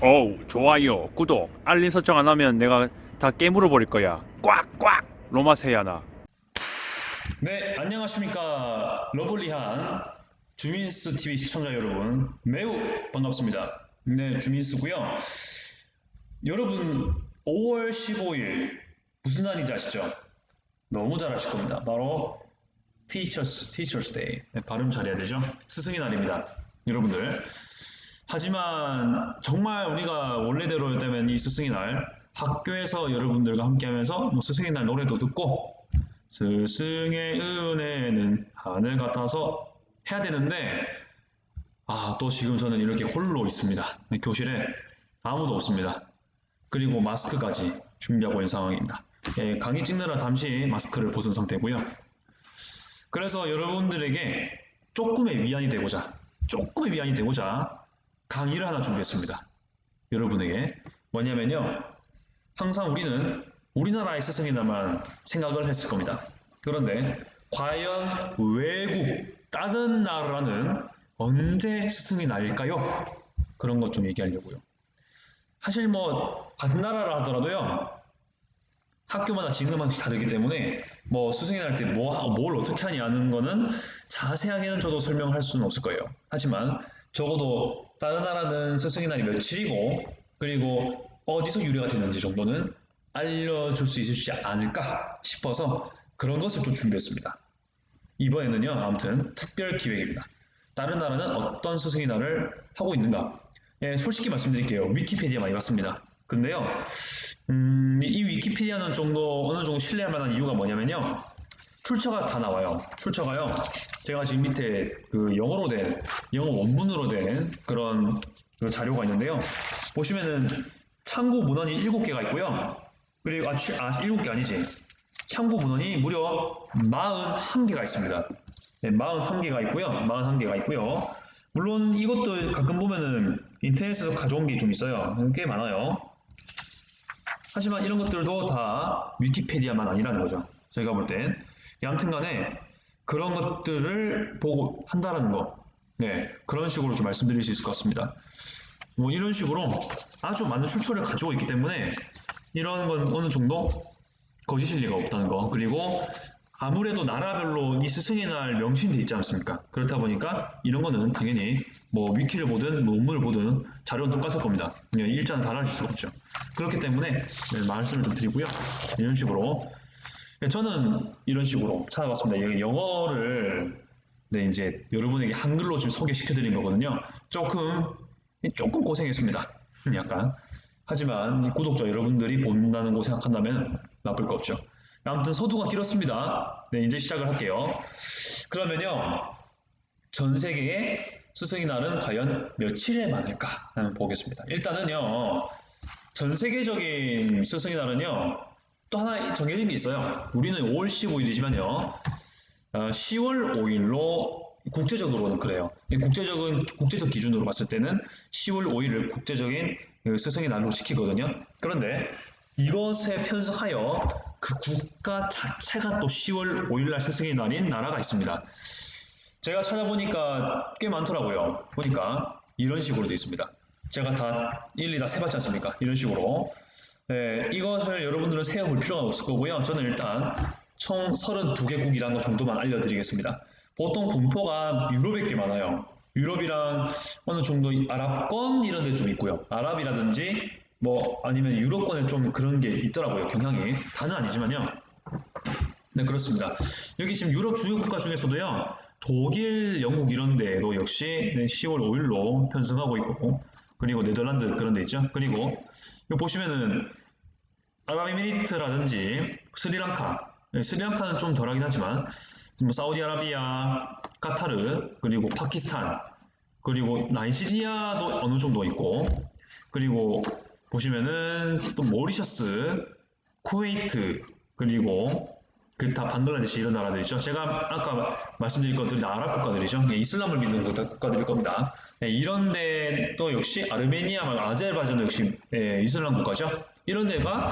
어우, 좋아요, 구독, 알림 설정 안 하면 내가 다 깨물어 버릴 거야. 꽉꽉! 로마세야나. 네, 안녕하십니까. 러블리한 주민스 TV 시청자 여러분, 매우 반갑습니다. 네, 주민스고요. 여러분, 5월 15일 무슨 날인지 아시죠? 너무 잘 아실 겁니다. 바로 티처스 데이. 네, 발음 잘해야 되죠? 스승의 날입니다. 여러분들. 하지만 정말 우리가 원래대로였다면 이 스승의 날 학교에서 여러분들과 함께하면서 뭐 스승의 날 노래도 듣고 스승의 은혜는 하늘 같아서 해야 되는데 또 지금 저는 이렇게 홀로 있습니다. 교실에 아무도 없습니다. 그리고 마스크까지 준비하고 있는 상황입니다. 예, 강의 찍느라 잠시 마스크를 벗은 상태고요. 그래서 여러분들에게 조금의 위안이 되고자 강의를 하나 준비했습니다. 여러분에게 뭐냐면요. 항상 우리는 우리나라의 스승의 날만 생각을 했을 겁니다. 그런데 과연 외국 다른 나라는 언제 스승의 날일까요? 그런 것 좀 얘기하려고요. 사실 뭐 같은 나라라 하더라도요. 학교마다 진급함이 다르기 때문에 뭐 스승의 날 때 뭘 어떻게 하냐는 거는 자세하게는 저도 설명할 수는 없을 거예요. 하지만 적어도 다른 나라는 스승의 날이 며칠이고 그리고 어디서 유래가 됐는지 정도는 알려줄 수 있지 않을까 싶어서 그런 것을 좀 준비했습니다. 이번에는요, 아무튼 특별 기획입니다. 다른 나라는 어떤 스승의 날을 하고 있는가? 예, 솔직히 말씀드릴게요. 위키피디아 많이 봤습니다. 근데요, 이 위키피디아는 어느 정도 신뢰할 만한 이유가 뭐냐면요. 출처가 다 나와요. 출처가요. 제가 지금 밑에 그 영어 원문으로 된 그런 그 자료가 있는데요. 보시면은 참고 문헌이 7개가 있고요. 그리고 7개 아니지. 참고 문헌이 무려 41개가 있습니다. 네, 41개가 있고요. 41개가 있고요. 물론 이것도 가끔 보면은 인터넷에서 가져온 게 좀 있어요. 꽤 많아요. 하지만 이런 것들도 다 위키피디아만 아니라는 거죠. 제가 볼 땐. 아무튼 간에 그런 것들을 보고 한다는 거. 네, 그런 식으로 좀 말씀드릴 수 있을 것 같습니다. 뭐 이런 식으로 아주 많은 출처를 가지고 있기 때문에 이런 건 어느 정도 거짓일 리가 없다는 거. 그리고 아무래도 나라별로 이 스승의 날 명시돼 있지 않습니까? 그렇다 보니까 이런 거는 당연히 뭐 위키를 보든 뭐 논문을 보든 자료는 똑같을 겁니다. 일자는 달라질 수가 없죠. 그렇기 때문에 네, 말씀을 좀 드리고요. 이런 식으로 저는 이런 식으로 찾아봤습니다. 영어를 네, 이제 여러분에게 한글로 지금 소개시켜 드린 거거든요. 조금 고생했습니다. 약간. 하지만 구독자 여러분들이 본다는 거 생각한다면 나쁠 거 없죠. 아무튼 서두가 길었습니다. 네, 이제 시작을 할게요. 그러면요, 전 세계의 스승의 날은 과연 며칠에 많을까? 한번 보겠습니다. 일단은요, 전 세계적인 스승의 날은요, 또 하나 정해진 게 있어요. 우리는 5월 15일이지만요, 10월 5일로 국제적으로는 그래요. 국제적 기준으로 봤을 때는 10월 5일을 국제적인 그 스승의 날로 지키거든요. 그런데 이것에 편성하여 그 국가 자체가 또 10월 5일 날 스승의 날인 나라가 있습니다. 제가 찾아보니까 꽤 많더라고요. 보니까 이런 식으로 되어 있습니다. 제가 다 일일이 다 세봤지 않습니까? 이런 식으로. 네, 이것을 여러분들은 세어볼 필요가 없을 거고요. 저는 일단 총 32개국이라는 것 정도만 알려드리겠습니다. 보통 분포가 유럽에 꽤 많아요. 유럽이랑 어느 정도 아랍권 이런 데 좀 있고요. 아랍이라든지 뭐 아니면 유럽권에 좀 그런 게 있더라고요. 경향이. 다는 아니지만요. 네, 그렇습니다. 여기 지금 유럽 주요 국가 중에서도요, 독일, 영국 이런 데에도 역시 10월 5일로 편성하고 있고, 그리고 네덜란드 그런 데 있죠. 그리고 여기 보시면은 아랍에미리트라든지 스리랑카, 스리랑카는 좀 덜하긴 하지만 뭐 사우디아라비아, 카타르, 그리고 파키스탄, 그리고 나이지리아도 어느 정도 있고, 그리고 보시면은 또 모리셔스, 쿠웨이트, 그리고 그 다 방글라데시 이런 나라들이죠. 제가 아까 말씀드린 것들이 다 아랍 국가들이죠. 예, 이슬람을 믿는 국가들일 겁니다. 예, 이런 데또 역시 아르메니아, 아제르바이잔도 역시 이슬람 국가죠. 이런 데가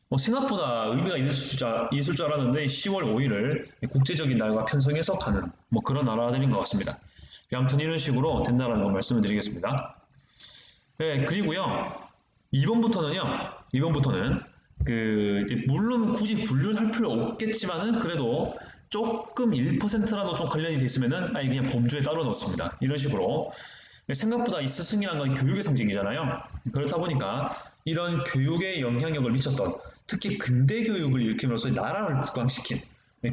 뭐 생각보다 의미가 있을 줄 알았는데 10월 5일을 국제적인 날과 편성해서 가는 뭐 그런 나라들인 것 같습니다. 아무튼 이런 식으로 된다는 걸 말씀을 드리겠습니다. 네, 그리고요. 2번부터는 이제 물론 굳이 분류를 할 필요 없겠지만은 그래도 조금 1%라도 좀 관련이 돼 있으면은 아예 그냥 범주에 따로 넣습니다. 이런 식으로 생각보다 이 스승이라는 건 교육의 상징이잖아요. 그렇다 보니까 이런 교육에 영향력을 미쳤던 특히 근대 교육을 일으킴으로써 나라를 부강시킨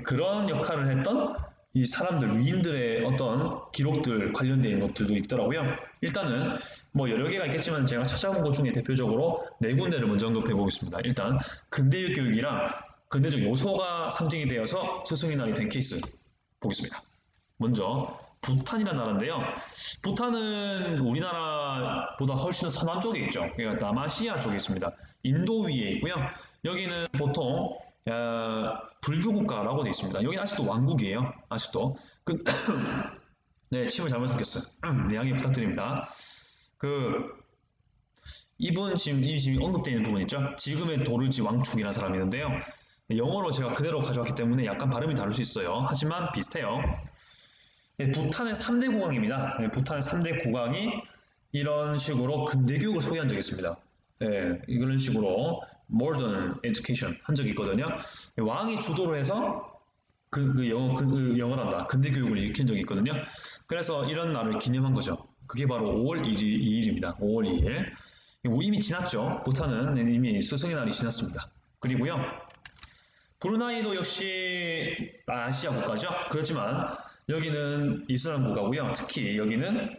그런 역할을 했던 이 사람들 위인들의 어떤 기록들 관련된 것들도 있더라고요. 일단은 뭐 여러 개가 있겠지만 제가 찾아본 것 중에 대표적으로 네 군데를 먼저 언급해 보겠습니다. 일단 근대 교육이랑 근대적 요소가 상징이 되어서 스승의 날이 된 케이스 보겠습니다. 먼저 부탄이라는 나라인데요. 부탄은 우리나라보다 훨씬 더 서남 쪽에 있죠. 그러니까 남아시아 쪽에 있습니다. 인도 위에 있고요. 여기는 보통 불교 국가라고 되어 있습니다. 여기는 아직도 왕국이에요. 아직도. 네, 침을 잘못 삼켰어요. 네, 양해 부탁드립니다. 그 이분 지금 언급되어 있는 부분 있죠? 지금의 도르지 왕축이라는 사람이 있는데요. 영어로 제가 그대로 가져왔기 때문에 약간 발음이 다를 수 있어요. 하지만 비슷해요. 네, 부탄의 3대 국왕입니다. 네, 부탄의 3대 국왕이 이런 식으로 근대 교육을 소개한 적이 있습니다. 네, 이런 식으로 modern education 한 적이 있거든요. 네, 왕이 주도를 해서 영어를 한다. 근대 교육을 일으킨 적이 있거든요. 그래서 이런 날을 기념한 거죠. 그게 바로 5월 2일입니다. 5월 2일. 이미 지났죠. 부탄은 이미 스승의 날이 지났습니다. 그리고요. 브루나이도 역시 아시아 국가죠. 그렇지만 여기는 이슬람 국가고요. 특히 여기는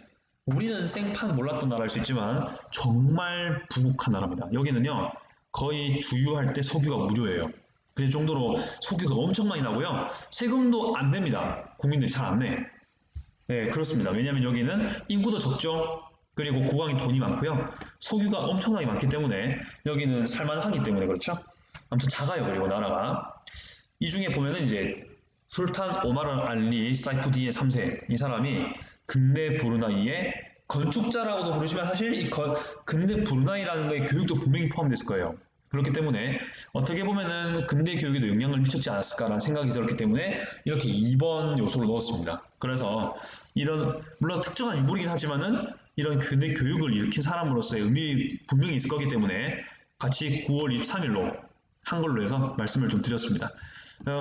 우리는 생판 몰랐던 나라일 수 있지만 정말 부국한 나라입니다. 여기는요. 거의 주유할 때 석유가 무료예요. 그 정도로 석유가 엄청 많이 나고요. 세금도 안 냅니다. 국민들이 잘 안 내. 네, 그렇습니다. 왜냐하면 여기는 인구도 적죠. 그리고 국왕이 돈이 많고요. 석유가 엄청나게 많기 때문에 여기는 살만하기 때문에 그렇죠. 아무튼 작아요. 그리고 나라가. 이 중에 보면은 이제 술탄 오마르 알리 사이푸디의 3세 이 사람이 근대 브루나이의 건축자라고도 부르지만 사실 근대 브루나이라는 거에 교육도 분명히 포함됐을 거예요. 그렇기 때문에 어떻게 보면은 근대 교육에도 영향을 미쳤지 않았을까라는 생각이 들었기 때문에 이렇게 2번 요소를 넣었습니다. 그래서 이런 물론 특정한 인물이긴 하지만은 이런 근대 교육을 일으킨 사람으로서의 의미 분명히 있을 거기 때문에 같이 9월 23일로 한 걸로 해서 말씀을 좀 드렸습니다.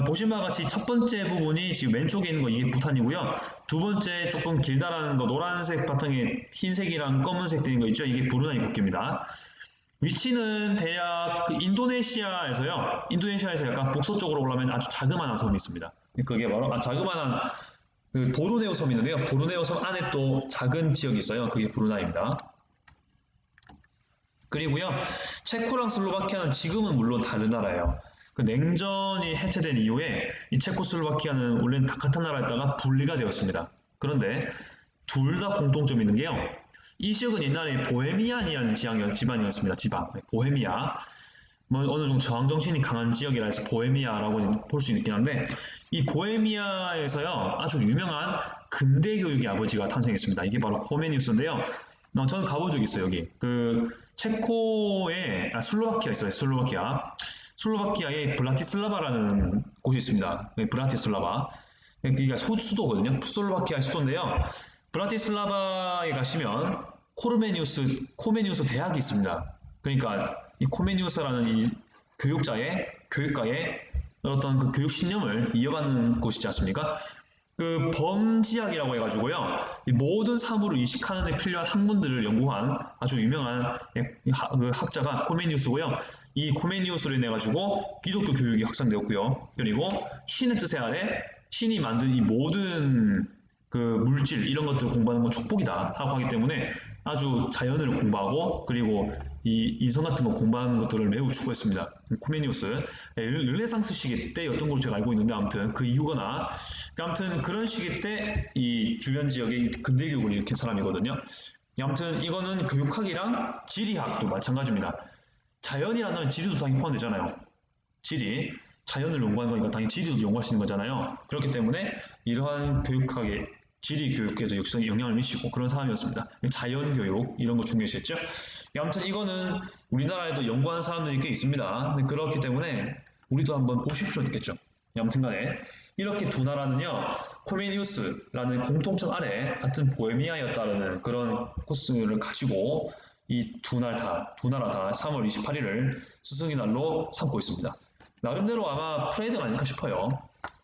보신 바와 같이 첫 번째 부분이 지금 왼쪽에 있는 거 이게 부탄이고요. 두 번째 조금 길다라는 거 노란색 바탕에 흰색이랑 검은색 되는 거 있죠? 이게 브루나이 국기입니다. 위치는 대략 그 인도네시아에서요. 인도네시아에서 약간 북서쪽으로 올라가면 아주 자그마한 섬이 있습니다. 그게 바로 자그마한 그 보르네오 섬이 있는데요. 보르네오 섬 안에 또 작은 지역이 있어요. 그게 브루나이입니다. 그리고요, 체코랑 슬로바키아는 지금은 물론 다른 나라예요. 그 냉전이 해체된 이후에 이 체코슬로바키아는 원래는 같은 나라였다가 분리가 되었습니다. 그런데 둘 다 공통점이 있는 게요. 이 지역은 옛날에 보헤미안이라는 지방이었습니다. 지방. 보헤미아. 뭐 어느 정도 저항 정신이 강한 지역이라 해서 보헤미아라고 볼 수 있긴 한데 이 보헤미아에서요 아주 유명한 근대 교육의 아버지가 탄생했습니다. 이게 바로 코메니우스인데요. 저는 가본 적이 있어요. 여기 그 체코에 슬로바키아 있어요. 슬로바키아의 브라티슬라바라는 곳이 있습니다. 브라티슬라바. 여기가 수도거든요. 슬로바키아 수도인데요. 브라티슬라바에 가시면 코메니우스 대학이 있습니다. 그러니까 이 코메니우스라는 이 교육가의 어떤 그 교육 신념을 이어가는 곳이지 않습니까? 그 범지학이라고 해가지고요. 이 모든 사물을 이식하는 데 필요한 학문들을 연구한 아주 유명한 그 학자가 코메니우스고요. 이 코메니우스로 인해 가지고 기독교 교육이 확산되었고요. 그리고 신의 뜻에 아래 신이 만든 이 모든 그 물질 이런 것들을 공부하는 건 축복이다 하고 하기 때문에 아주 자연을 공부하고 그리고 이 인성 같은 거 공부하는 것들을 매우 추구했습니다. 코메니우스 르네상스 시기 때였던 걸로 제가 알고 있는데 아무튼 그 이유거나 아무튼 그런 시기 때 이 주변 지역의 근대 교육을 일으킨 사람이거든요. 아무튼 이거는 교육학이랑 지리학도 마찬가지입니다. 자연이라는 지리도 당연히 포함되잖아요. 지리 자연을 연구하는 거니까 당연히 지리도 연구할 수 있는 거잖아요. 그렇기 때문에 이러한 교육학의 지리 교육에도 역시 영향을 미치고 그런 사람이었습니다. 자연 교육 이런 거 중요시했죠. 아무튼 이거는 우리나라에도 연구하는 사람들이 꽤 있습니다. 그렇기 때문에 우리도 한번 보실 필요가 있겠죠. 아무튼간에 이렇게 두 나라는요 코메니우스라는 공통점 아래 같은 보헤미아였다는 그런 코스를 가지고 이 두 나라 다 3월 28일을 스승의 날로 삼고 있습니다. 나름대로 아마 프레이드가 아닐까 싶어요.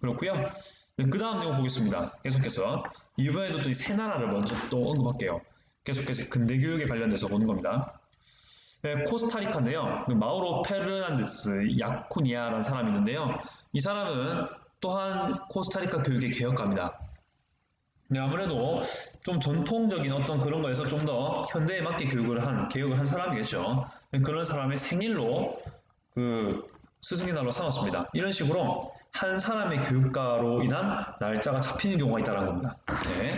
그렇고요. 그 다음 내용 보겠습니다. 계속해서 이번에도 또 이 세 나라를 먼저 또 언급할게요. 계속해서 근대 교육에 관련돼서 보는 겁니다. 네, 코스타리카인데요. 마우로 페르난데스 야쿠니아라는 사람이 있는데요. 이 사람은 또한 코스타리카 교육의 개혁가입니다. 네, 아무래도 좀 전통적인 어떤 그런 거에서 좀 더 현대에 맞게 개혁을 한 사람이겠죠. 네, 그런 사람의 생일로 그 스승의 날로 삼았습니다. 이런 식으로 한 사람의 교육가로 인한 날짜가 잡히는 경우가 있다는 겁니다. 네.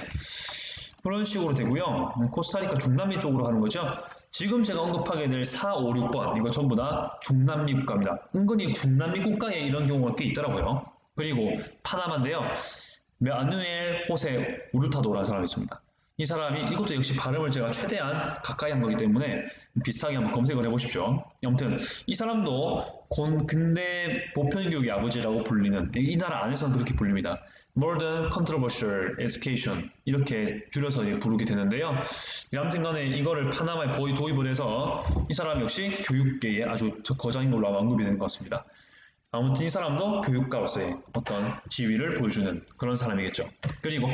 그런 식으로 되고요. 코스타리카 중남미 쪽으로 가는 거죠. 지금 제가 언급하게 될 4, 5, 6번 이거 전부 다 중남미 국가입니다. 은근히 중남미 국가에 이런 경우가 꽤 있더라고요. 그리고 파나마인데요. 마누엘 호세 우르타도라는 사람이 있습니다. 이 사람이 이것도 역시 발음을 제가 최대한 가까이 한 거기 때문에 비슷하게 한번 검색을 해보십시오. 아무튼 이 사람도 근대 보편교육의 아버지라고 불리는 이 나라 안에서는 그렇게 불립니다. Modern Controversial Education 이렇게 줄여서 부르게 되는데요. 아무튼 간에 이거를 파나마에 도입을 해서 이 사람 역시 교육계에 아주 거장인 걸로 아마 언급이 된 것 같습니다. 아무튼 이 사람도 교육가로서의 어떤 지위를 보여주는 그런 사람이겠죠. 그리고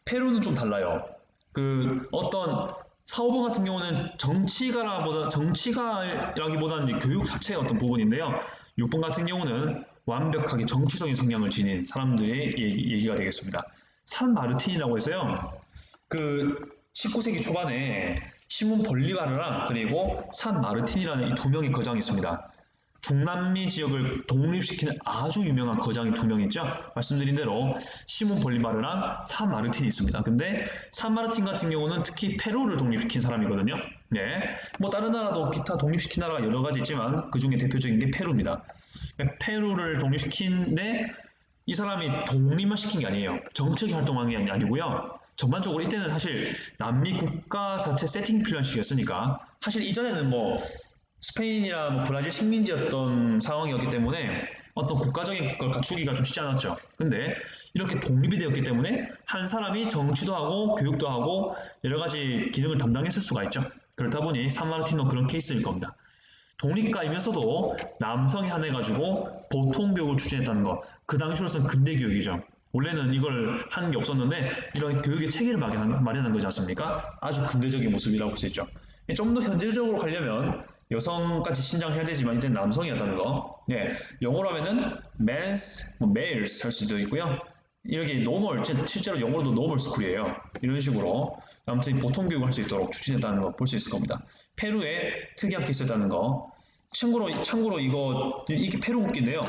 페루는 좀 달라요. 그 어떤 사오봉 같은 경우는 정치가라기보다는 교육 자체의 어떤 부분인데요. 6번 같은 경우는 완벽하게 정치적인 성향을 지닌 사람들의 얘기가 되겠습니다. 산 마르틴이라고 해서요. 그 19세기 초반에 시몬 볼리바르랑 그리고 산 마르틴이라는 이 두 명의 거장이 있습니다. 중남미 지역을 독립시키는 아주 유명한 거장이 두 명 있죠. 말씀드린 대로 시몬 볼리바르랑 산 마르틴이 있습니다. 근데 산 마르틴 같은 경우는 특히 페루를 독립시킨 사람이거든요. 네, 뭐 다른 나라도 기타 독립시킨 나라가 여러 가지 있지만 그 중에 대표적인 게 페루입니다. 페루를 독립시킨데 이 사람이 독립만 시킨 게 아니에요. 정치적 활동한 게 아니고요. 전반적으로 이때는 사실 남미 국가 자체 세팅 필요한 시기였으니까 사실 이전에는 뭐 스페인이나 뭐 브라질 식민지였던 상황이었기 때문에 어떤 국가적인 걸 갖추기가 좀 쉽지 않았죠. 근데 이렇게 독립이 되었기 때문에 한 사람이 정치도 하고 교육도 하고 여러 가지 기능을 담당했을 수가 있죠. 그렇다 보니 산마르티노 그런 케이스일 겁니다. 독립가이면서도 남성이 한해가지고 보통교육을 추진했다는 거. 그 당시로서는 근대교육이죠. 원래는 이걸 하는 게 없었는데 이런 교육의 체계를 마련한 거지 않습니까? 아주 근대적인 모습이라고 볼 수 있죠. 좀 더 현실적으로 가려면 여성까지 신장해야 되지만 이때는 남성이었다는 거. 네, 영어로 하면은 men's, males 할 수도 있고요. 이렇게 normal, 실제로 영어로도 normal school이에요. 이런 식으로 아무튼 보통 교육을 할 수 있도록 추진했다는 거 볼 수 있을 겁니다. 페루에 특이한 케이스였다는 거. 참고로 이게 페루 국기인데요.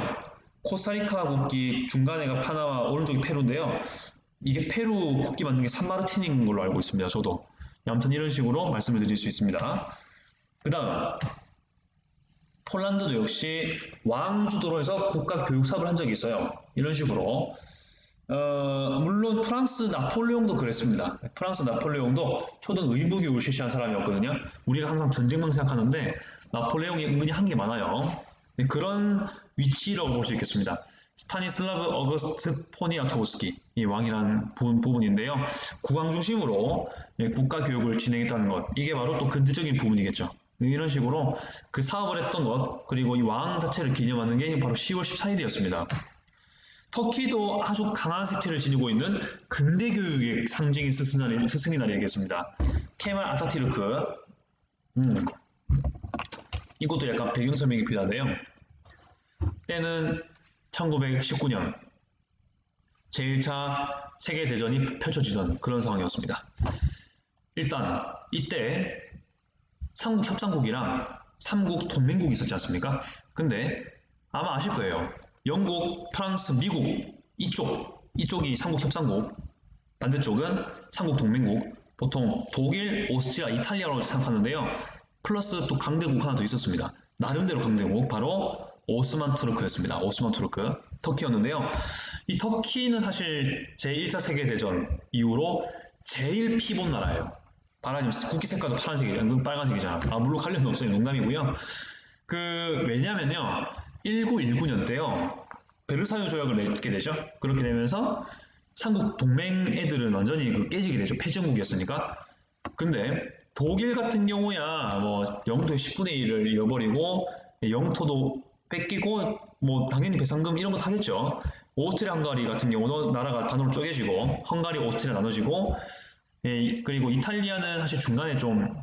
코스타리카 국기 중간에가 파나마, 오른쪽이 페루인데요. 이게 페루 국기 만든 게 산마르틴인 걸로 알고 있습니다. 저도. 아무튼 이런 식으로 말씀을 드릴 수 있습니다. 그 다음 폴란드도 역시 왕 주도로 해서 국가 교육 사업을 한 적이 있어요. 이런 식으로 물론 프랑스 나폴레옹도 그랬습니다. 프랑스 나폴레옹도 초등 의무 교육을 실시한 사람이었거든요. 우리가 항상 전쟁만 생각하는데 나폴레옹이 은근히 한 게 많아요. 그런 위치라고 볼 수 있겠습니다. 스타니슬라브 어거스트 포니아토스키 이 왕이라는 부분인데요. 국왕 중심으로 국가 교육을 진행했다는 것 이게 바로 또 근대적인 부분이겠죠. 이런 식으로 그 사업을 했던 것 그리고 이 왕 자체를 기념하는 게 바로 10월 14일이었습니다. 터키도 아주 강한 색채를 지니고 있는 근대 교육의 상징인 스승의 날이겠습니다. 케말 아타티르크 이것도 약간 배경 설명이 필요한데요. 때는 1919년 제1차 세계대전이 펼쳐지던 그런 상황이었습니다. 일단 이때 삼국 협상국이랑 삼국 동맹국이 있었지 않습니까? 근데 아마 아실 거예요. 영국, 프랑스, 미국 이쪽이 삼국 협상국 반대쪽은 삼국 동맹국 보통 독일, 오스트리아, 이탈리아로 생각하는데요. 플러스 또 강대국 하나 더 있었습니다. 나름대로 강대국 바로 오스만 투르크였습니다. 오스만 투르크 터키였는데요. 이 터키는 사실 제1차 세계대전 이후로 제일 피본 나라예요. 봐라 지금 국기 색깔도 파란색이잖아. 빨간색이잖아. 물론 관련은 없어요. 농담이고요. 왜냐면요. 1919년 때요. 베르사유 조약을 맺게 되죠. 그렇게 되면서 삼국 동맹 애들은 완전히 깨지게 되죠. 패전국이었으니까. 근데 독일 같은 경우야 뭐 영토의 10분의 1을 잃어버리고 영토도 뺏기고 뭐 당연히 배상금 이런 거 타겠죠. 오스트리아 헝가리 같은 경우도 나라가 반으로 쪼개지고 헝가리 오스트리아 나눠지고 그리고 이탈리아는 사실 중간에 좀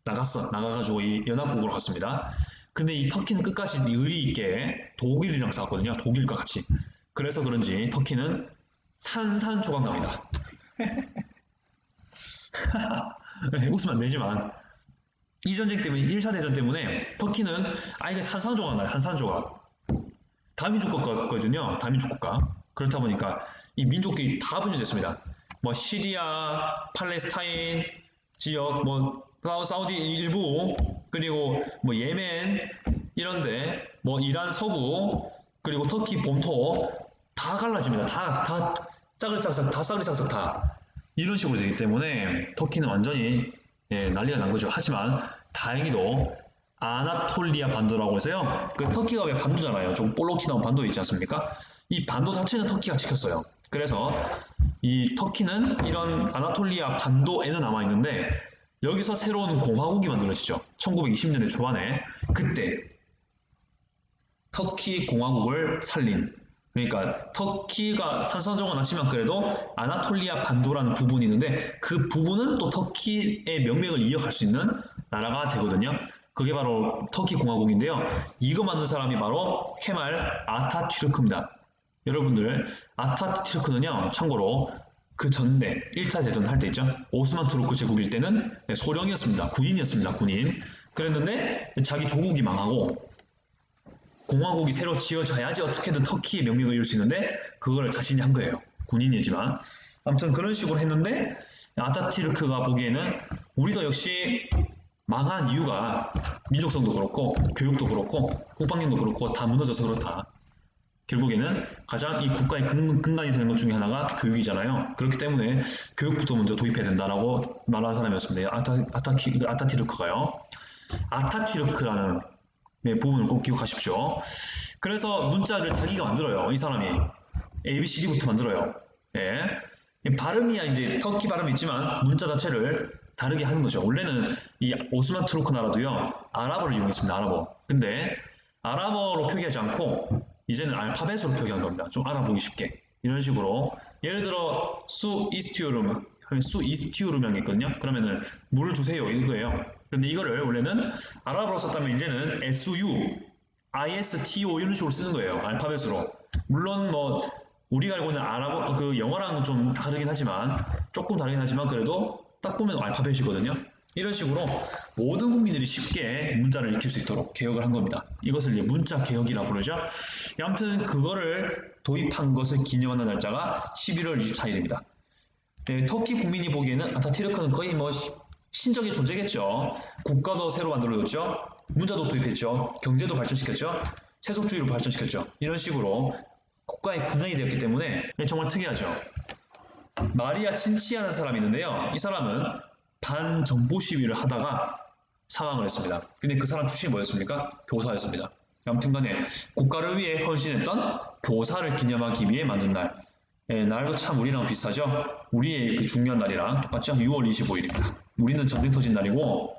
나가가지고 이 연합국으로 갔습니다. 근데 이 터키는 끝까지 의리 있게 독일이랑 싸웠거든요. 독일과 같이. 그래서 그런지 터키는 산산조각납니다. 웃으면 안 되지만 이 전쟁 때문에 1차 대전 때문에 터키는 이게 산산조각 나요. 산산조각. 다민족 국가거든요. 다민족 국가. 그렇다 보니까 이 민족들이 다 분열됐습니다. 뭐 시리아, 팔레스타인 지역, 뭐 사우디 일부, 그리고 뭐 예멘 이런데 뭐 이란 서부, 그리고 터키 본토 다 갈라집니다. 다 짜글짝짝 다 싸그리싹싹 다 이런 식으로 되기 때문에 터키는 완전히 난리가 난 거죠. 하지만 다행히도 아나톨리아 반도라고 해서요. 그 터키가 왜 반도잖아요. 좀 볼록히 나온 반도 있지 않습니까? 이 반도 자체는 터키가 지켰어요. 그래서 이 터키는 이런 아나톨리아 반도에는 남아 있는데 여기서 새로운 공화국이 만들어지죠. 1920년대 초반에 그때 터키 공화국을 살린 그러니까 터키가 산산조각 났지만 그래도 아나톨리아 반도라는 부분이 있는데 그 부분은 또 터키의 명맥을 이어갈 수 있는 나라가 되거든요. 그게 바로 터키 공화국인데요. 이거 만든 사람이 바로 케말 아타튀르크입니다. 여러분들 아타튀르크는요. 참고로 그 전대 1차 대전 할 때 있죠. 오스만 투르크 제국일 때는 소령이었습니다. 군인이었습니다. 군인. 그랬는데 자기 조국이 망하고 공화국이 새로 지어져야지 어떻게든 터키의 명맥을 이룰 수 있는데 그걸 자신이 한 거예요. 군인이지만. 아무튼 그런 식으로 했는데 아타튀르크가 보기에는 우리도 역시 망한 이유가 민족성도 그렇고 교육도 그렇고 국방력도 그렇고 다 무너져서 그렇다. 결국에는 가장 이 국가의 근간이 되는 것 중에 하나가 교육이잖아요. 그렇기 때문에 교육부터 먼저 도입해야 된다라고 말하는 사람이었습니다. 아타튀르크가요. 아타튀르크라는 부분을 꼭 기억하십시오. 그래서 문자를 자기가 만들어요. 이 사람이 ABCD부터 만들어요. 예. 발음이야 이제 터키 발음이 있지만 문자 자체를 다르게 하는 거죠. 원래는 이 오스만 투르크 나라도요 아랍어를 이용했습니다. 아랍어. 근데 아랍어로 표기하지 않고 이제는 알파벳으로 표기한 겁니다. 좀 알아보기 쉽게 이런 식으로 예를 들어 수 이스티오름 하면 수 이스티오름이 있거든요. 그러면은 물을 주세요 이거예요. 근데 이거를 원래는 아랍어로 썼다면 이제는 SU, ISTO 이런 식으로 쓰는 거예요. 알파벳으로. 물론 뭐 우리가 알고 있는 아랍어 그 영어랑은 좀 다르긴 하지만 조금 다르긴 하지만 그래도 딱 보면 알파벳이거든요. 이런 식으로 모든 국민들이 쉽게 문자를 익힐 수 있도록 개혁을 한 겁니다. 이것을 이제 문자 개혁이라 부르죠. 아무튼 그거를 도입한 것을 기념하는 날짜가 11월 24일입니다. 네, 터키 국민이 보기에는 아타튀르크는 거의 뭐 신적인 존재겠죠. 국가도 새로 만들어졌죠. 문자도 도입했죠. 경제도 발전시켰죠. 세속주의로 발전시켰죠. 이런 식으로 국가의 근간이 되었기 때문에 정말 특이하죠. 마리아 친치아라는 사람이 있는데요. 이 사람은 반정부 시위를 하다가 사망을 했습니다. 근데 그 사람 출신이 뭐였습니까? 교사였습니다. 아무튼 간에 국가를 위해 헌신했던 교사를 기념하기 위해 만든 날. 날도 참 우리랑 비슷하죠? 우리의 그 중요한 날이랑 똑같죠? 6월 25일입니다. 우리는 전쟁 터진 날이고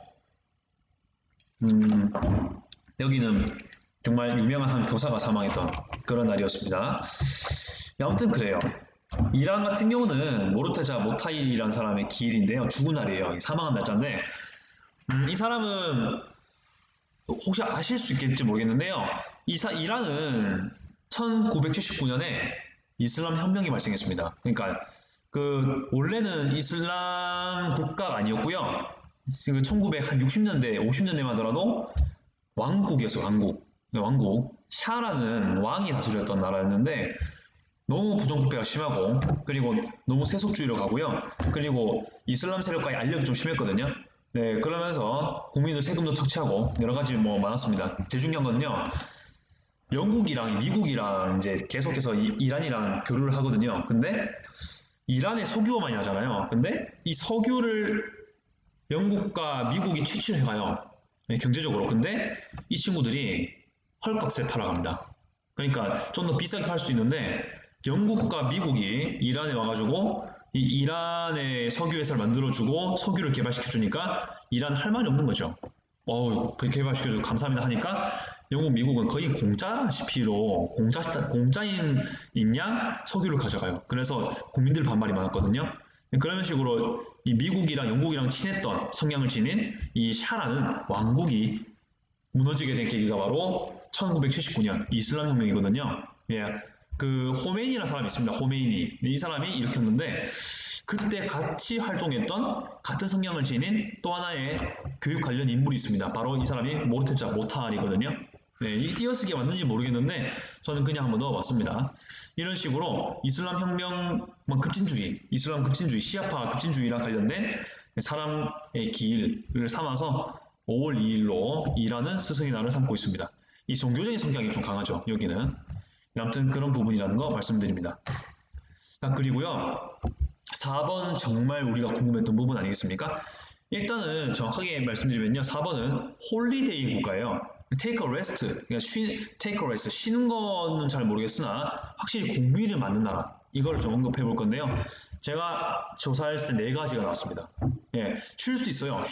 여기는 정말 유명한 한 교사가 사망했던 그런 날이었습니다. 아무튼 그래요. 이란 같은 경우는 모르테자 모타일이라는 사람의 기일인데요. 죽은 날이에요. 사망한 날짜인데 이 사람은 혹시 아실 수 있겠지 모르겠는데요. 이란은 1979년에 이슬람 혁명이 발생했습니다. 그러니까 그 원래는 이슬람 국가가 아니었고요. 그 1960년대, 50년대만 하더라도 왕국이었어요. 왕국. 샤라는 왕이 다스렸던 나라였는데 너무 부정부패가 심하고 그리고 너무 세속주의로 가고요. 그리고 이슬람 세력과의 알력이 좀 심했거든요. 네, 그러면서 국민들 세금도 착취하고 여러 가지 뭐 많았습니다. 제일 중요한 건요. 영국이랑 미국이랑 이제 계속해서 이란이랑 교류를 하거든요. 근데 이란에 석유가 많이 나잖아요. 근데 이 석유를 영국과 미국이 취취를 해가요. 네, 경제적으로. 근데 이 친구들이 헐값에 팔아갑니다. 그러니까 좀 더 비싸게 팔 수 있는데 영국과 미국이 이란에 와가지고 이 이란의 석유 회사를 만들어주고 석유를 개발시켜주니까 이란 할 말이 없는 거죠. 개발시켜줘서 감사합니다 하니까 영국, 미국은 거의 공짜시피로 공짜인 양 석유를 가져가요. 그래서 국민들 반발이 많았거든요. 그런 식으로 이 미국이랑 영국이랑 친했던 성향을 지닌 이 샤라는 왕국이 무너지게 된 계기가 바로 1979년 이슬람 혁명이거든요. 예, 그 호메이니라는 사람이 있습니다. 호메이니. 이 사람이 일으켰는데 그때 같이 활동했던 같은 성향을 지닌 또 하나의 교육 관련 인물이 있습니다. 바로 이 사람이 모르테자 모타알이거든요. 네, 이 띄어쓰기 맞는지 모르겠는데 저는 그냥 한번 넣어봤습니다. 이런 식으로 이슬람 혁명 급진주의, 이슬람 급진주의, 시아파 급진주의랑 관련된 사람의 길을 삼아서 5월 2일로 이란은 스승의 날을 삼고 있습니다. 이 종교적인 성향이 좀 강하죠, 여기는. 아무튼 그런 부분이라는 거 말씀드립니다. 자, 그리고요. 4번 정말 우리가 궁금했던 부분 아니겠습니까? 일단은 정확하게 말씀드리면요. 4번은 홀리데이 국가예요. take a rest, 그러니까 take a rest, 쉬는 거는 잘 모르겠으나 확실히 공휴일이 맞는 나라. 이걸 좀 언급해 볼 건데요. 제가 조사했을 때 4가지가 나왔습니다. 예, 쉴 수 있어요.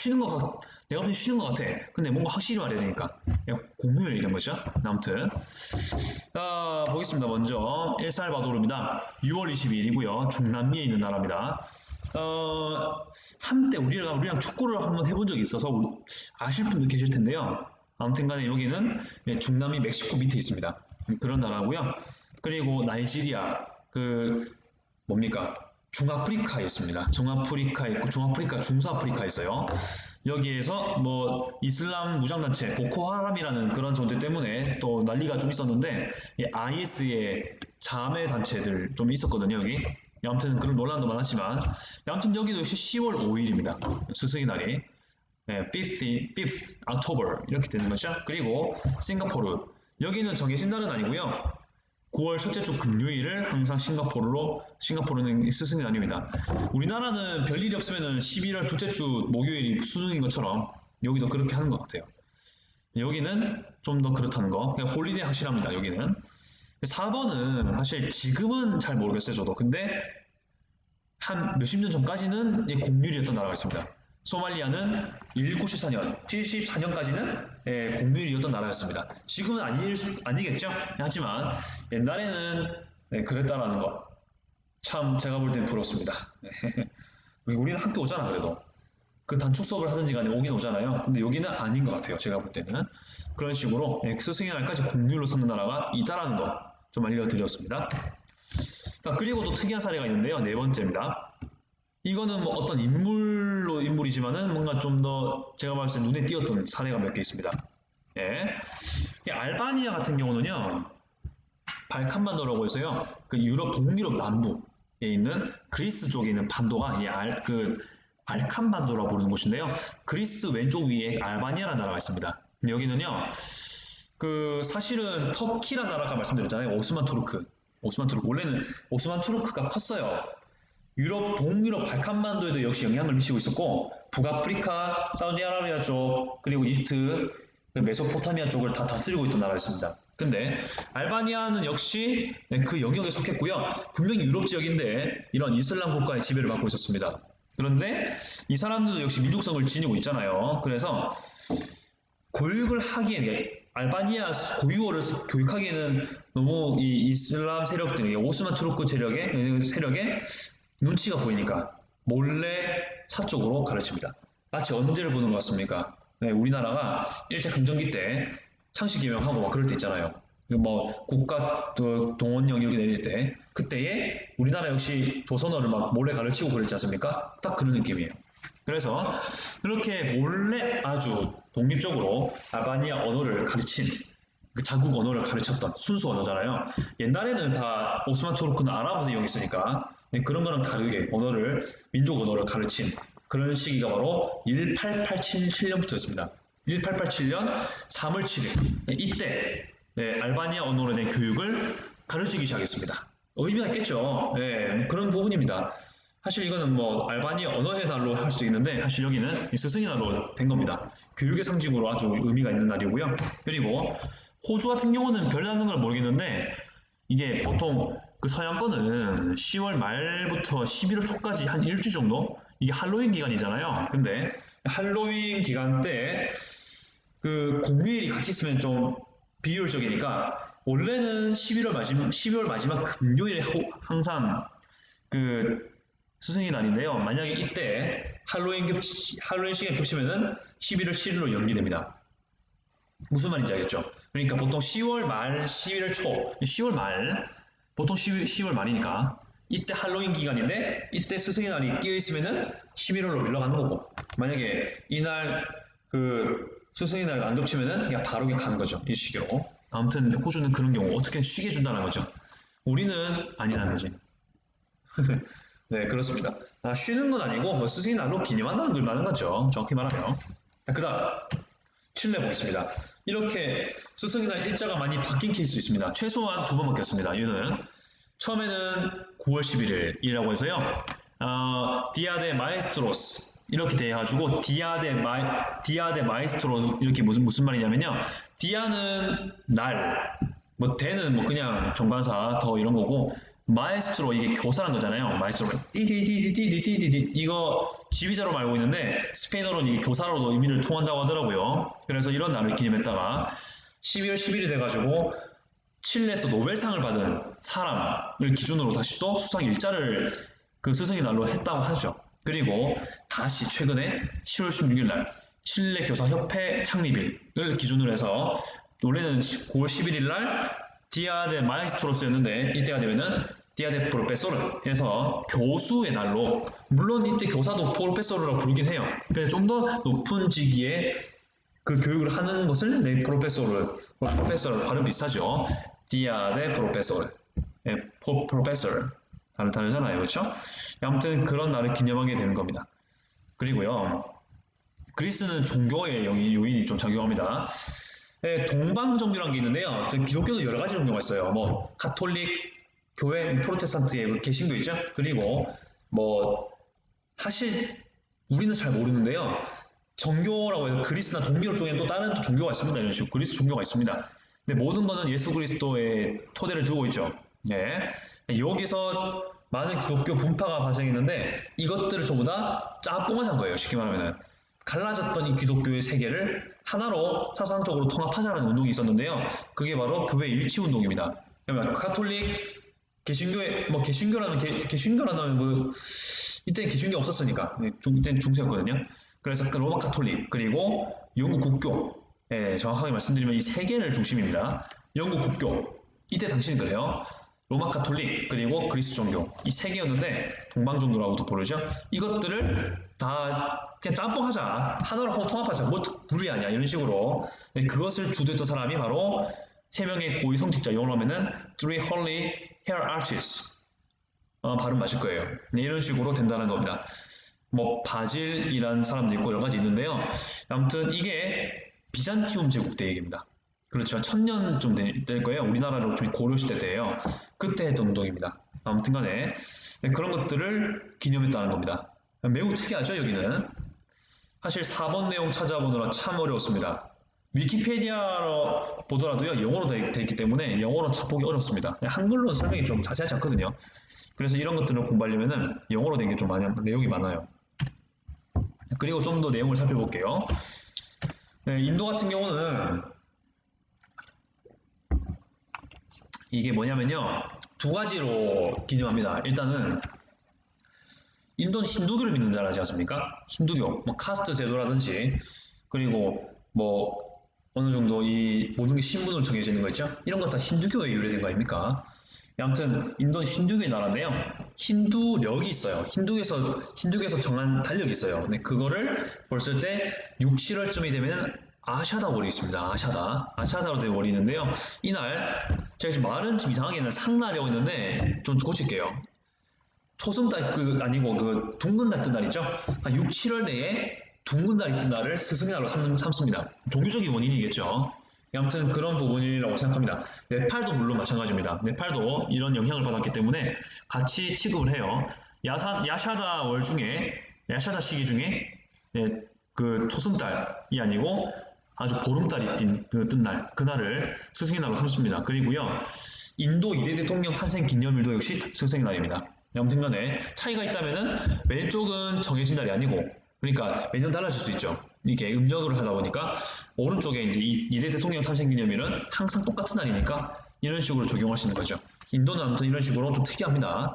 내가 보기엔 쉬는 것 같아. 근데 뭔가 확실히 말해야 되니까. 예, 공휴일 이런 거죠. 아무튼. 자, 보겠습니다. 먼저 엘살바도르입니다. 6월 22일이고요. 중남미에 있는 나라입니다. 한때 우리랑 축구를 한번 해본 적이 있어서 아실 분도 계실 텐데요. 아무튼 간에 여기는 중남미 멕시코 밑에 있습니다. 그런 나라고요. 그리고 나이지리아, 뭡니까? 중아프리카에 있습니다. 중아프리카 있고, 중서아프리카에 있어요. 여기에서 뭐 이슬람 무장단체 보코하람이라는 그런 존재 때문에 또 난리가 좀 있었는데 IS의 자매 단체들 좀 있었거든요 여기. 아무튼 그런 논란도 많았지만 아무튼 여기도 역시 10월 5일입니다. 스승의 날이. 네, 5th October 이렇게 되는 거죠. 그리고 싱가포르 여기는 정해진 날은 아니고요. 9월 첫째 주 금요일을 항상 싱가포르는 스승의 날입니다. 우리나라는 별일이 없으면 11월 둘째 주 목요일이 수능인 것처럼 여기도 그렇게 하는 것 같아요. 여기는 좀 더 그렇다는 거. 그냥 홀리데이 확실합니다. 여기는. 4번은 사실 지금은 잘 모르겠어요. 저도. 근데 한 몇십 년 전까지는 공휴일이었던 나라가 있습니다. 소말리아는 1974년, 74년까지는 공휴일이었던 나라였습니다. 지금은 아니겠죠? 하지만 옛날에는 그랬다라는 거. 참 제가 볼 땐 부럽습니다. 우리는 학교 오잖아 그래도. 그 단축 수업을 하든지 간에 오긴 오잖아요. 근데 여기는 아닌 것 같아요. 제가 볼 때는. 그런 식으로 스승의 날까지 공휴일로 삼는 나라가 있다라는 거 좀 알려드렸습니다. 자, 그리고 또 특이한 사례가 있는데요. 4번째입니다. 이거는 뭐 어떤 인물이지만은 뭔가 좀 더 제가 봤을 때 눈에 띄었던 사례가 몇 개 있습니다. 예. 알바니아 같은 경우는요, 발칸반도라고 해서요, 동유럽 남부에 있는 그리스 쪽에 있는 반도가 발칸반도라고 부르는 곳인데요. 그리스 왼쪽 위에 알바니아라는 나라가 있습니다. 여기는요, 사실은 터키라는 나라가 말씀드렸잖아요. 오스만 투르크. 원래는 오스만 투르크가 컸어요. 동유럽 발칸반도에도 역시 영향을 미치고 있었고 북아프리카, 사우디아라비아 쪽 그리고 이집트, 메소포타미아 쪽을 다 다스리고 있던 나라였습니다. 근데 알바니아는 역시 그 영역에 속했고요. 분명히 유럽 지역인데 이런 이슬람 국가의 지배를 받고 있었습니다. 그런데 이 사람들도 역시 민족성을 지니고 있잖아요. 그래서 교육을 하기에는 알바니아 고유어를 교육하기에는 너무 이 이슬람 세력들, 오스만 투르크 세력의 눈치가 보이니까 몰래 사쪽으로 가르칩니다. 마치 언제를 보는 것 같습니까? 네, 우리나라가 일제 강점기 때 창씨 개명하고 막 그럴 때 있잖아요. 뭐 국가 동원령 이렇게 내릴 때 그때에 우리나라 역시 조선어를 막 몰래 가르치고 그랬지 않습니까? 딱 그런 느낌이에요. 그래서 그렇게 몰래 아주 독립적으로 알바니아 언어를 가르친 자국 언어를 가르쳤던 순수 언어잖아요. 옛날에는 다 오스만 투르크는 아랍어를 이용했으니까 그런 거랑 다르게 민족 언어를 가르친 그런 시기가 바로 1887년부터였습니다. 1887년 3월 7일 이때 알바니아 언어로 된 교육을 가르치기 시작했습니다. 의미가 있겠죠. 그런 부분입니다. 사실 이거는 뭐 알바니아 언어의 날로 할 수도 있는데 사실 여기는 스승의 날로 된 겁니다. 교육의 상징으로 아주 의미가 있는 날이고요. 그리고 호주 같은 경우는 별다른 걸 모르겠는데 이게 보통 서양권은 10월 말부터 11월 초까지 한 일주일 정도 이게 할로윈 기간이잖아요. 근데 할로윈 기간 때 그 공휴일이 같이 있으면 좀 비효율적이니까 원래는 12월 마지막 금요일에 항상 그 스승의 날인데요. 만약에 이때 할로윈 시간이 겹치면은 11월 7일로 연기됩니다. 무슨 말인지 알겠죠? 그러니까 보통 10월 말, 11월 초, 10월 말, 보통 10월 말이니까 이때 할로윈 기간인데 이때 스승의 날이 끼어 있으면은 11월로 밀려가는 거고 만약에 이날 그 스승의 날 안 겹치면은 그냥 바로 그냥 가는 거죠. 이 시기로. 아무튼 호주는 그런 경우 어떻게 쉬게 준다는 거죠. 우리는 아니라는 거지. 네, 그렇습니다. 쉬는 건 아니고 뭐 스승의 날로 기념한다는 걸 말하는 거죠. 정확히 말하면. 그 다음 칠레 보겠습니다. 이렇게 스승의 날 일자가 많이 바뀐 케이스 있습니다. 최소한 두 번 바뀌었습니다. 이유는 처음에는 9월 11일이라고 해서요. 디아데 마에스트로스 이렇게 돼가지고 디아데 마에스트로스 이렇게 무슨 말이냐면요. 디아는 날, 뭐 데는 뭐 그냥 정관사 더 이런 거고 마에스트로 이게 교사란 거잖아요. 마에스트로 띠디디디디디디디 이거 지휘자로 알고 있는데 스페인어로는 이게 교사로도 의미를 통한다고 하더라고요. 그래서 이런 날을 기념했다가 12월 10일이 돼가지고 칠레에서 노벨상을 받은 사람을 기준으로 다시 또 수상 일자를 그 스승의 날로 했다고 하죠. 그리고 다시 최근에 10월 16일 날 칠레 교사 협회 창립일을 기준으로 해서 원래는 9월 11일 날 디아데 마에스트로스였는데 이때가 되면은 디아데 프로페소르 해서 교수의 날로 물론 이때 교사도 프로페소르라고 부르긴 해요. 근데 좀 더 높은 직위의 그 교육을 하는 것을 네, 프로페소르 발음 비슷하죠. 디아데 프로페소르 프로페소르 다르잖아요. 그렇죠? 아무튼 그런 날을 기념하게 되는 겁니다. 그리고요. 그리스는 종교의 요인이 좀 작용합니다. 네, 동방 종교라는 게 있는데요. 기독교도 여러 가지 종교가 있어요. 뭐 가톨릭 교회, 프로테스탄트의 그 개신교 있죠. 그리고 뭐 사실 우리는 잘 모르는데요. 정교라고 해서 그리스나 동유럽 쪽에는 또 다른 또 종교가 있습니다. 이런 식으로 그리스 종교가 있습니다. 근데 모든 것은 예수 그리스도의 토대를 두고 있죠. 네. 여기서 많은 기독교 분파가 발생했는데 이것들을 전부 다 짬뽕을 한 거예요. 쉽게 말하면은. 갈라졌던 이 기독교의 세계를 하나로 사상적으로 통합하자는 운동이 있었는데요. 그게 바로 교회 일치 운동입니다. 그러면 가톨릭, 개신교의 뭐 개신교라는 뭐 이때는 개신교 없었으니까 이때는 중세였거든요. 그래서 그 로마 가톨릭 그리고 영국 국교 정확하게 말씀드리면 이 세 개를 중심입니다. 영국 국교 이때 당시는 그래요. 로마 가톨릭 그리고 그리스 종교 이 세 개였는데 동방 종교라고도 부르죠. 이것들을 다 그냥 짬뽕하자 하나로 통합하자 뭐 불이 아니야 이런 식으로 그것을 주도했던 사람이 바로 세 명의 고위 성직자 영어로 하면은 Three Holy Hierarchies 발음 맞을 거예요. 이런 식으로 된다는 겁니다. 뭐 바질이라는 사람도 있고 여러 가지 있는데요. 아무튼 이게 비잔티움 제국 때 얘기입니다. 그렇죠. 1000년 좀 될 거예요. 우리나라로 좀 고려시대 때예요. 그때 했던 운동입니다. 아무튼 간에 그런 것들을 기념했다는 겁니다. 매우 특이하죠, 여기는. 사실 4번 내용 찾아보느라 참 어려웠습니다. 위키페디아로 보더라도요, 영어로 되어 있기 때문에 영어로 찾보기 어렵습니다. 한글로 설명이 좀 자세하지 않거든요. 그래서 이런 것들을 공부하려면은 영어로 된 게 좀 내용이 많아요. 그리고 좀 더 내용을 살펴볼게요. 네, 인도 같은 경우는 이게 뭐냐면요. 두 가지로 기념합니다. 일단은 인도는 힌두교를 믿는 나라지 않습니까? 힌두교, 뭐 카스트 제도라든지 그리고 뭐 어느 정도 이 모든 게 신분으로 정해지는 거 있죠? 이런 것 다 힌두교에 유래된 거 아닙니까? 아무튼 인도는 힌두교의 나라인데요. 힌두력이 있어요. 힌두교에서 정한 달력이 있어요. 근데 그거를 벌쓸 때 6, 7월쯤이 되면 아샤다 월이 있습니다. 아샤다로 된 월이 있는데요. 이날 제가 지금 말은 좀 이상하게는 상날이라고 했는데 좀 고칠게요. 초승달 아니고 그 둥근 달 뜬 날 있죠? 한 6, 7월 내에 둥근 달이 뜬 날을 스승의 날로 삼습니다. 종교적인 원인이겠죠. 아무튼 그런 부분이라고 생각합니다. 네팔도 물론 마찬가지입니다. 네팔도 이런 영향을 받았기 때문에 같이 취급을 해요. 야샤다 월 중에 야샤다 시기 중에 그 초승달이 아니고 아주 보름달이 뜬 날, 그날을 스승의 날로 삼습니다. 그리고요, 인도 2대 대통령 탄생 기념일도 역시 스승의 날입니다. 아무튼 간에 차이가 있다면은 왼쪽은 정해진 날이 아니고 그러니까 매년 달라질 수 있죠. 이게 음력으로 하다 보니까 오른쪽에 이제 이대 대통령 탄생 기념일은 항상 똑같은 날이니까 이런 식으로 적용할 수 있는 거죠. 인도는 아무튼 이런 식으로 좀 특이합니다.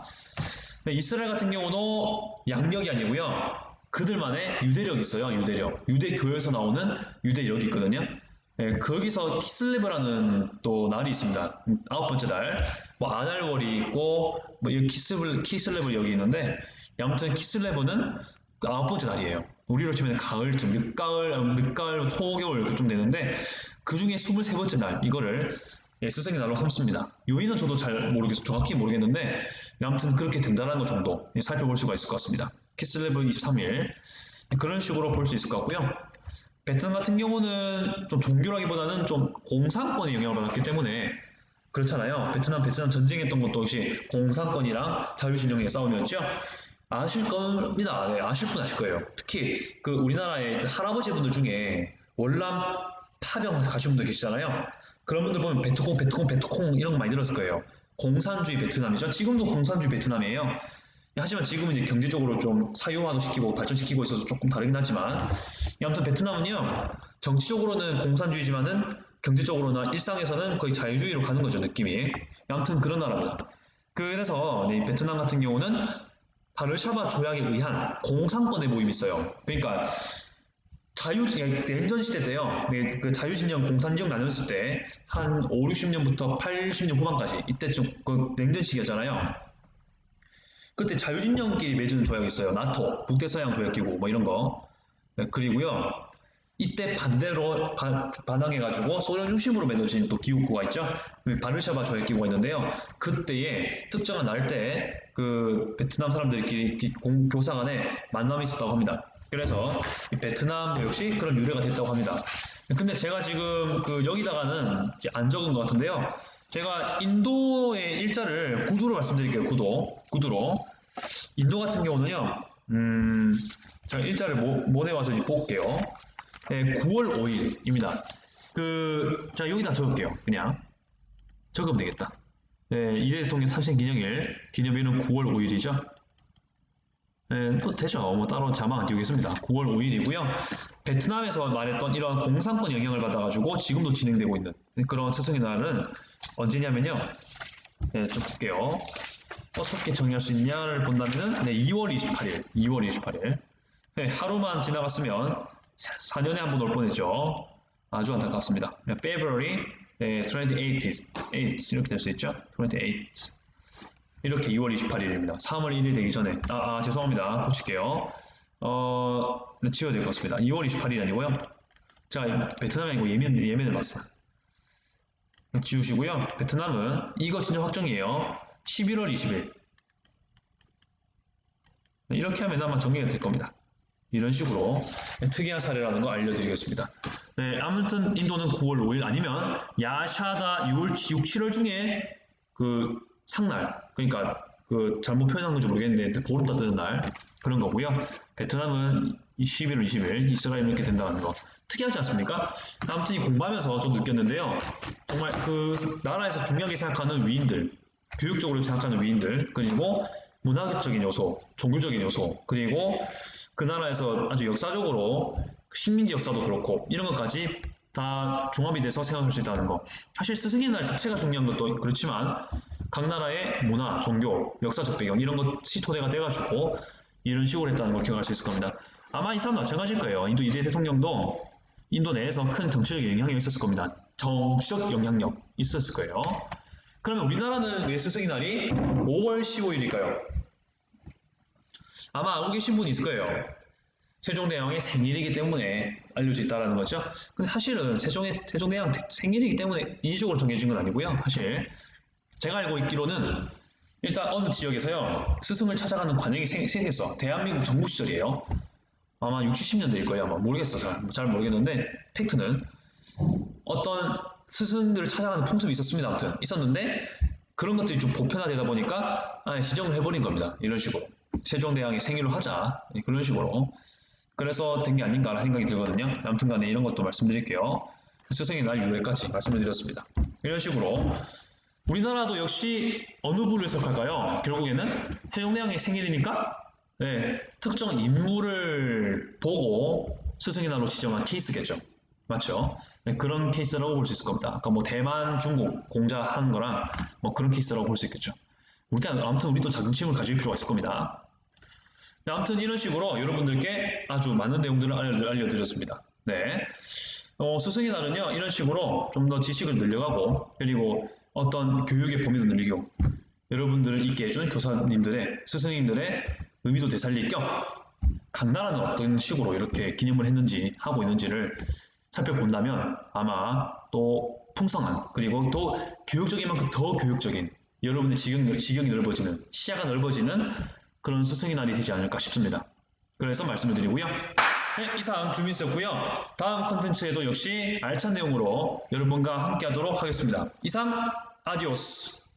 네, 이스라엘 같은 경우도 양력이 아니고요. 그들만의 유대력이 있어요. 유대력. 유대교에서 나오는 유대력이 있거든요. 네, 거기서 키슬레브라는 또 날이 있습니다. 9번째 달. 뭐 아달월이 있고 뭐 여기 키슬레브 여기 있는데 아무튼 키슬레브는 9번째 달이에요. 우리로 치면 가을쯤, 늦가을, 초겨울 좀 되는데 그 중에 23번째 날 이거를 예, 스승의 날로 삼습니다. 요인은 저도 정확히 모르겠는데 아무튼 그렇게 된다는 것 정도 살펴볼 수가 있을 것 같습니다. 키슬레브 23일 그런 식으로 볼 수 있을 것 같고요. 베트남 같은 경우는 좀 종교라기보다는 좀 공산권의 영향을 받았기 때문에 그렇잖아요. 베트남 전쟁했던 것도 역시 공산권이랑 자유진영의 싸움이었죠. 아실 겁니다. 네, 아실 분 아실 거예요. 특히 그 우리나라의 할아버지 분들 중에 월남 파병 가신 분들 계시잖아요. 그런 분들 보면 베트콩 이런 거 많이 들었을 거예요. 공산주의 베트남이죠. 지금도 공산주의 베트남이에요. 하지만 지금은 이제 경제적으로 좀 사유화도 시키고 발전시키고 있어서 조금 다르긴 하지만 아무튼 베트남은요 정치적으로는 공산주의지만은 경제적으로나 일상에서는 거의 자유주의로 가는 거죠 느낌이. 아무튼 그런 나라입니다. 그래서 네, 베트남 같은 경우는 바르샤바 조약에 의한 공산권의 모임이 있어요. 그러니까 냉전 시대 때요. 네, 그 자유진영, 공산지역 나눴을 때 한 5, 60년부터 80년 후반까지 이때쯤 그 냉전 시기였잖아요. 그때 자유진영끼리 맺은 조약이 있어요. 나토, 북대서양 조약기구 뭐 이런 거. 네, 그리고요. 이때 반대로 반항해가지고 소련 중심으로 맺어진 또 기구가 있죠. 바르샤바 조약기구가 있는데요. 그때에 특정한 날 때 그 베트남 사람들끼리 교사 간에 만남이 있었다고 합니다. 그래서 이 베트남도 역시 그런 유래가 됐다고 합니다. 근데 제가 지금 그 여기다가는 안 적은 것 같은데요. 제가 인도의 일자를 구두로 말씀드릴게요. 구두로. 인도 같은 경우는요. 제가 일자를 뭐 내와서 볼게요. 네, 9월 5일입니다. 자, 여기다 적을게요. 그냥. 적으면 되겠다. 네, 이대 대통령 탄생 기념일은 9월 5일이죠. 네, 또 되죠. 뭐 따로 자막 안 띄우겠습니다. 9월 5일이고요. 베트남에서 말했던 이런 공산권 영향을 받아가지고 지금도 진행되고 있는 그런 스승의 날은 언제냐면요. 네, 좀 볼게요. 어떻게 정의할 수 있냐를 본다면은 네, 2월 28일. 네, 하루만 지나갔으면 4년에 한 번 올 뻔했죠. 아주 안타깝습니다. February 28th 이렇게 될 수 있죠. 28 이렇게 2월 28일입니다. 3월 1일 되기 전에 죄송합니다. 고칠게요. 네, 지워야 될 것 같습니다. 2월 28일이 아니고요. 제가 베트남이 아니고 예멘을 봤어요. 지우시고요. 베트남은 이거 진짜 확정이에요. 11월 20일 이렇게 하면 아마 정리가 될 겁니다. 이런 식으로 특이한 사례라는 거 알려드리겠습니다. 네, 아무튼 인도는 9월 5일 아니면 야샤다 6, 7월 중에 그 상날, 그러니까 그 잘못 표현한 건지 모르겠는데 보름 따뜻한 날 그런 거고요. 베트남은 11월 20일 이스라엘 이렇게 된다는 거 특이하지 않습니까? 아무튼 이 공부하면서 좀 느꼈는데요. 정말 그 나라에서 중요하게 생각하는 위인들, 교육적으로 생각하는 위인들, 그리고 문화적인 요소, 종교적인 요소, 그리고 그 나라에서 아주 역사적으로 식민지 역사도 그렇고 이런 것까지 다 종합이 돼서 생각할 수 있다는 거. 사실 스승의 날 자체가 중요한 것도 그렇지만 각 나라의 문화, 종교, 역사적 배경 이런 것이 토대가 돼가지고 이런 식으로 했다는 걸 기억할 수 있을 겁니다. 아마 이 사람도 마찬가지일 거예요. 인도 이대 대통령도 인도 내에서 큰 정치적 영향력이 있었을 겁니다. 정치적 영향력 있었을 거예요. 그러면 우리나라는 왜 스승의 날이 5월 15일일까요? 아마 알고 계신 분이 있을 거예요. 세종대왕의 생일이기 때문에 알려져 있다는 거죠. 근데 사실은 세종대왕 생일이기 때문에 인위적으로 정해진 건 아니고요. 사실 제가 알고 있기로는 일단 어느 지역에서요. 스승을 찾아가는 관행이 생겼어. 대한민국 정부 시절이에요. 아마 60, 70년대일 거예요. 아마 모르겠어. 잘 모르겠는데 팩트는 어떤 스승들을 찾아가는 풍습이 있었습니다. 아무튼 있었는데 그런 것들이 좀 보편화되다 보니까 지정을 해버린 겁니다. 이런 식으로. 세종대왕의 생일로 하자. 그런 식으로. 그래서 된 게 아닌가라는 생각이 들거든요. 아무튼 간에 이런 것도 말씀드릴게요. 스승의 날 이후에까지 말씀을 드렸습니다. 이런 식으로 우리나라도 역시 어느 부를 해석할까요? 결국에는 세종대왕의 생일이니까 네, 특정 인물을 보고 스승의 날로 지정한 케이스겠죠. 맞죠? 네, 그런 케이스라고 볼 수 있을 겁니다. 아까 뭐 대만, 중국 공자하는 거랑 뭐 그런 케이스라고 볼 수 있겠죠. 아무튼 우리도 자긍심을 가질 필요가 있을 겁니다. 네, 아무튼 이런 식으로 여러분들께 아주 많은 내용들을 알려드렸습니다. 네. 스승의 날은요, 이런 식으로 좀 더 지식을 늘려가고, 그리고 어떤 교육의 범위도 늘리고, 여러분들을 있게 해준 교사님들의, 스승님들의 의미도 되살릴 겸, 각 나라는 어떤 식으로 이렇게 기념을 했는지, 하고 있는지를 살펴본다면 아마 또 풍성한, 그리고 또 교육적인 만큼 더 교육적인, 여러분의 시경이 넓어지는, 시야가 넓어지는 그런 스승의 날이 되지 않을까 싶습니다. 그래서 말씀을 드리고요. 네, 이상 주민수였고요. 다음 컨텐츠에도 역시 알찬 내용으로 여러분과 함께 하도록 하겠습니다. 이상 아디오스.